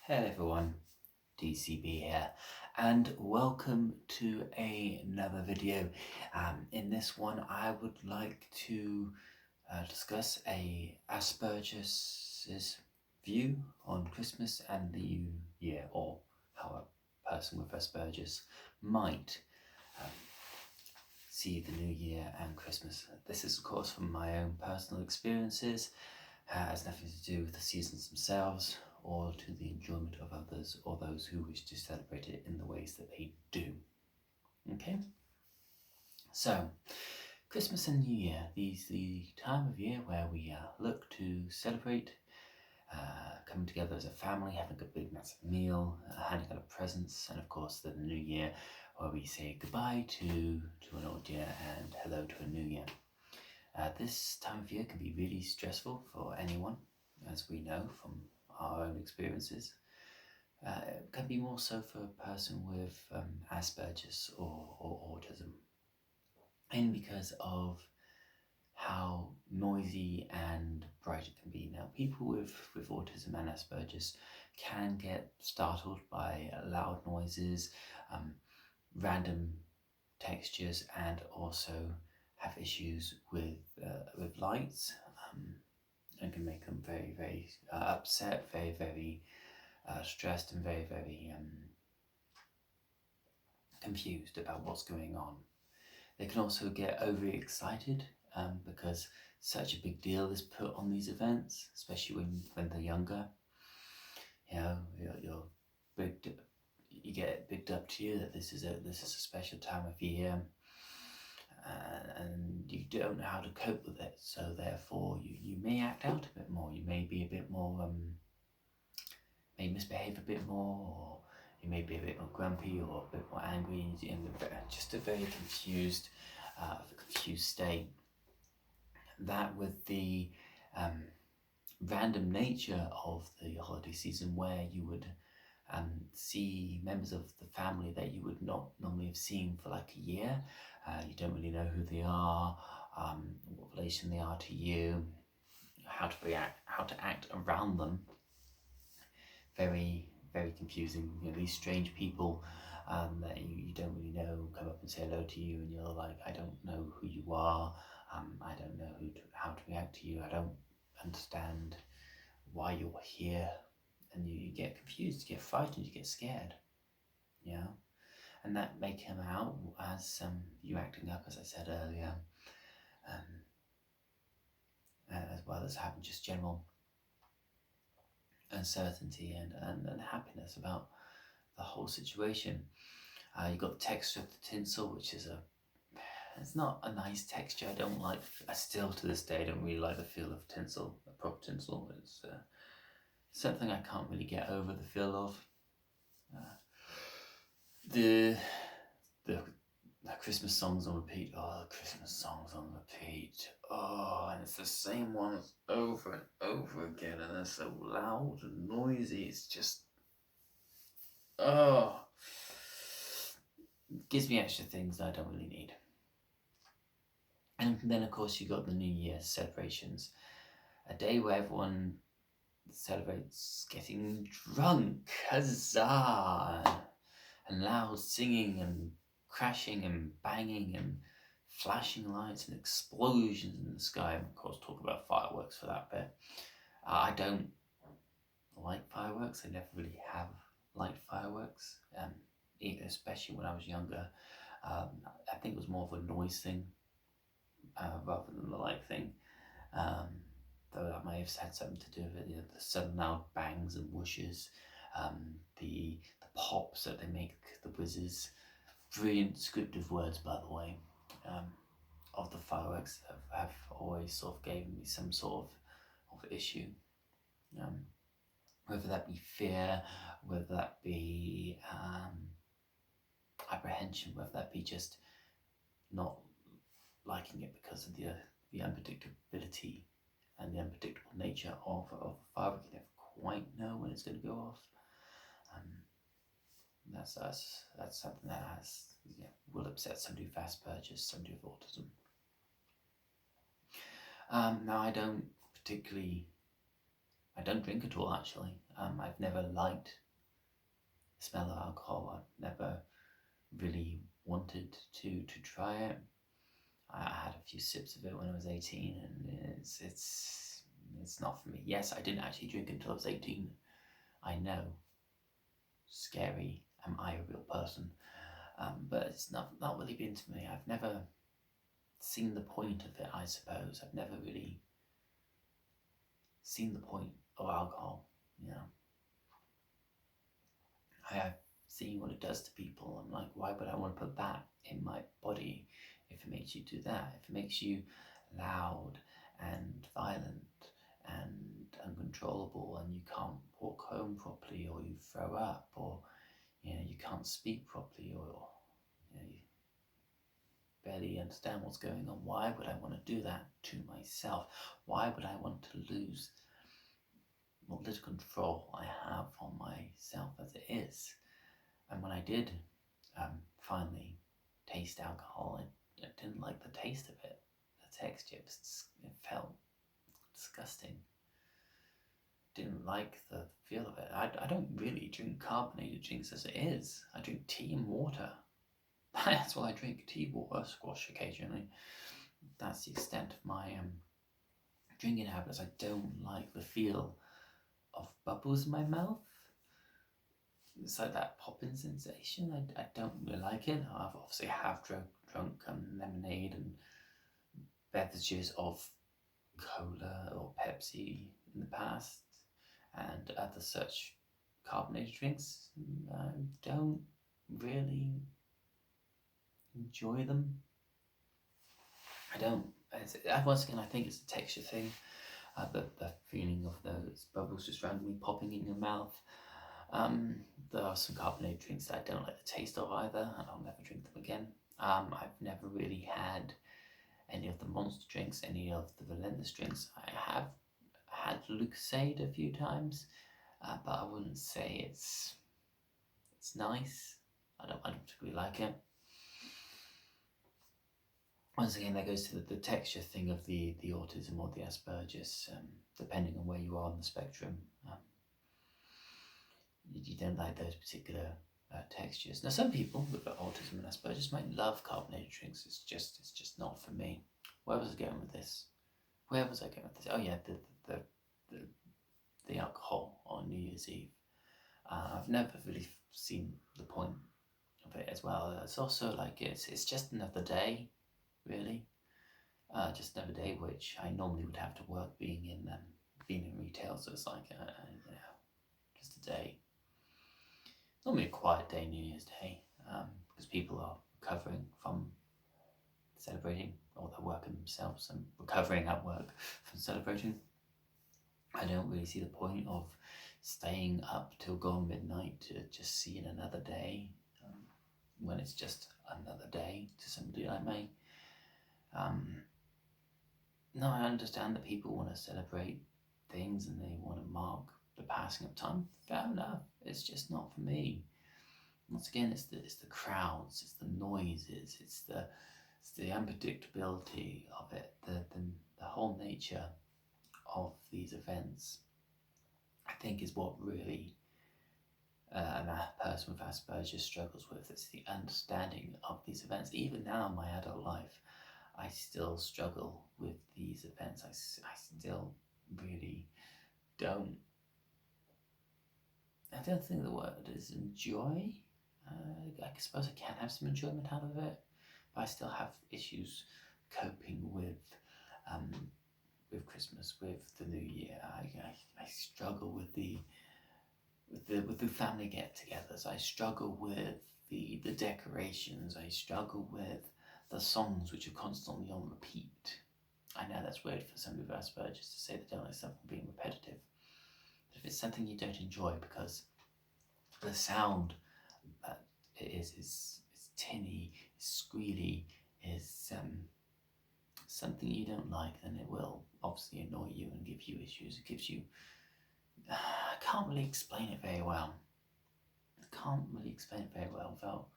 Hello everyone, DCB here, and welcome to another video. In this one, I would like to discuss a asperger's view on Christmas and the New Year, or how a person with asperger's might see the New Year and Christmas. This is, of course, from my own personal experiences. Has nothing to do with the seasons themselves or to the enjoyment of others or those who wish to celebrate it in the ways that they do. Okay? So, Christmas and New Year, these the time of year where we look to celebrate, coming together as a family, having a big massive meal, handing out presents, and of course the New Year where we say goodbye to an old year and hello to a new year. This time of year can be really stressful for anyone, as we know from our own experiences. It can be more so for a person with Asperger's or autism, and because of how noisy and bright it can be. Now, people with autism and Asperger's can get startled by loud noises, random textures, and also have issues with lights, and can make them very, very upset, very, very stressed, and very, very confused about what's going on. They can also get overly excited because such a big deal is put on these events, especially when they're younger. You know, you're big. You get it bigged up to you that this is a special time of year. And you don't know how to cope with it, so therefore you may act out a bit more. You may be a bit more, may misbehave a bit more, or you may be a bit more grumpy or a bit more angry, and just a very confused state. That with the random nature of the holiday season, where you would see members of the family that you would not normally have seen for like a year. You don't really know who they are, what relation they are to you, how to react, how to act around them. Very, very confusing. You know, these strange people that you don't really know come up and say hello to you, and you're like, I don't know who you are. I don't know how to react to you. I don't understand why you're here. And you get confused, you get frightened, you get scared, and that may come out as you acting up, as I said earlier, as well as having just general uncertainty and happiness about the whole situation. You've got the texture of the tinsel, which is it's not a nice texture. I don't like, I still to this day don't really like the feel of tinsel, proper tinsel. It's something I can't really get over the feel of. The Christmas songs on repeat. Oh, the Christmas songs on repeat. Oh, and it's the same ones over and over again, and they're so loud and noisy. It's just, it gives me extra things that I don't really need. And then, of course, you got the New Year celebrations, a day where everyone celebrates getting drunk, huzzah, and loud singing and crashing and banging and flashing lights and explosions in the sky. And of course, talk about fireworks for that bit. I don't like fireworks. I never really have liked fireworks, especially when I was younger. I think it was more of a noise thing rather than the light thing. Though that may have had something to do with it, the sudden loud bangs and whooshes, the pops that they make, the whizzes. Brilliant descriptive words, by the way, of the fireworks have always sort of given me some sort of issue. Whether that be fear, whether that be apprehension, whether that be just not liking it because of the unpredictability and the unpredictable nature of a firework. You never quite know when it's going to go off. That's something that will upset somebody with Asperger's, somebody with autism. Now, I I don't drink at all, actually. I've never liked the smell of alcohol. I've never really wanted to try it. I had a few sips of it when I was 18, and it's not for me. Yes, I didn't actually drink until I was 18. I know, scary. Am I a real person? But it's not really been to me. I've never seen the point of it, I suppose. I've never really seen the point of alcohol, you know. I have seen what it does to people. I'm like, why would I want to put that in my body if it makes you do that? If it makes you loud and violent and uncontrollable, and you can't walk home properly, or you throw up, or you can't speak properly, or you barely understand what's going on. Why would I want to do that to myself? Why would I want to lose what little control I have on myself as it is? And when I did finally taste alcohol, I didn't like the taste of it. The texture, it felt disgusting. Didn't like the feel of it. I don't really drink carbonated drinks as it is. I drink tea and water. That's what I drink, tea, water, squash occasionally. That's the extent of my drinking habits. I don't like the feel of bubbles in my mouth. It's like that popping sensation. I don't really like it. I've obviously drunk lemonade and beverages of cola or Pepsi in the past, and other such carbonated drinks. I don't really enjoy them. I don't. Once again, I think it's a texture thing. The feeling of those bubbles just randomly popping in your mouth. There are some carbonated drinks that I don't like the taste of either, and I'll never drink them again. I've never really had any of the monster drinks, any of the relentless drinks. I have had Lucozade a few times, but I wouldn't say it's nice. I don't particularly like it. Once again, that goes to the texture thing of the autism or the aspergers, depending on where you are on the spectrum. You don't like those particular textures. Now, some people with autism and aspergers might love carbonated drinks. It's just not for me. Where was I going with this? Oh yeah, the alcohol on New Year's Eve. I've never really seen the point of it as well. It's also like it's just another day, really. Just another day which I normally would have to work being in retail. So it's like just a day. Normally a quiet day, New Year's Day, because people are recovering from celebrating, or they're working themselves and recovering at work from celebrating. I don't really see the point of staying up till gone midnight to just see another day, when it's just another day to somebody like me. No, I understand that people want to celebrate things and they want to mark the passing of time. Fair enough. It's just not for me. Once again, it's the crowds, it's the noises, it's the unpredictability of it, the whole nature of these events. I think is what really a person with Asperger's struggles with. It's the understanding of these events. Even now in my adult life, I still struggle with these events. I still really don't. I don't think the word is enjoy. I suppose I can have some enjoyment out of it, but I still have issues coping with Christmas, with the New Year. I struggle with the family get-togethers. I struggle with the decorations. I struggle with the songs which are constantly on repeat. I know that's weird for somebody with Asperger's to say they don't like something being repetitive. But if it's something you don't enjoy because the sound that it is tinny, is squealy, is something you don't like, then it will obviously annoy you and give you issues. It gives you... I can't really explain it very well. Without...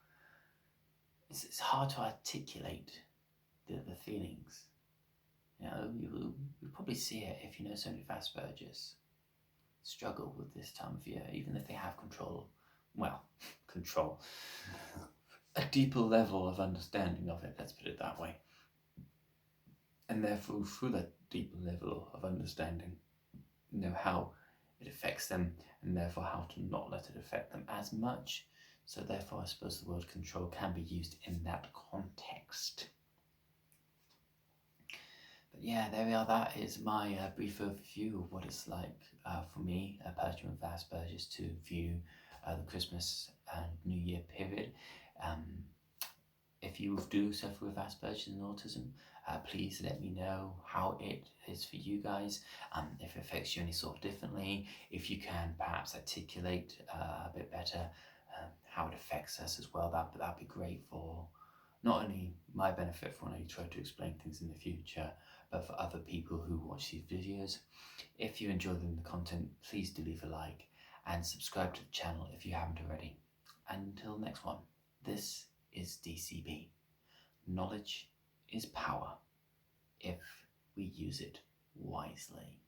It's hard to articulate the feelings. You probably see it if you know somebody with Asperger's. struggle with this time of year, even if they have control. Well, control. A deeper level of understanding of it, let's put it that way. And therefore, through that deeper level of understanding, know how it affects them, and therefore how to not let it affect them as much. So therefore, I suppose the word control can be used in that context. But yeah, there we are. That is my brief overview of what it's like for me, a person with Asperger's, to view the Christmas and New Year period. If you do suffer with Asperger's and autism, please let me know how it is for you guys, if it affects you any sort of differently, if you can perhaps articulate a bit better how it affects us as well. That'd be great for not only my benefit for when I try to explain things in the future, but for other people who watch these videos. If you enjoy the content, please do leave a like and subscribe to the channel if you haven't already. Until next one, this is DCB. Knowledge is power if we use it wisely.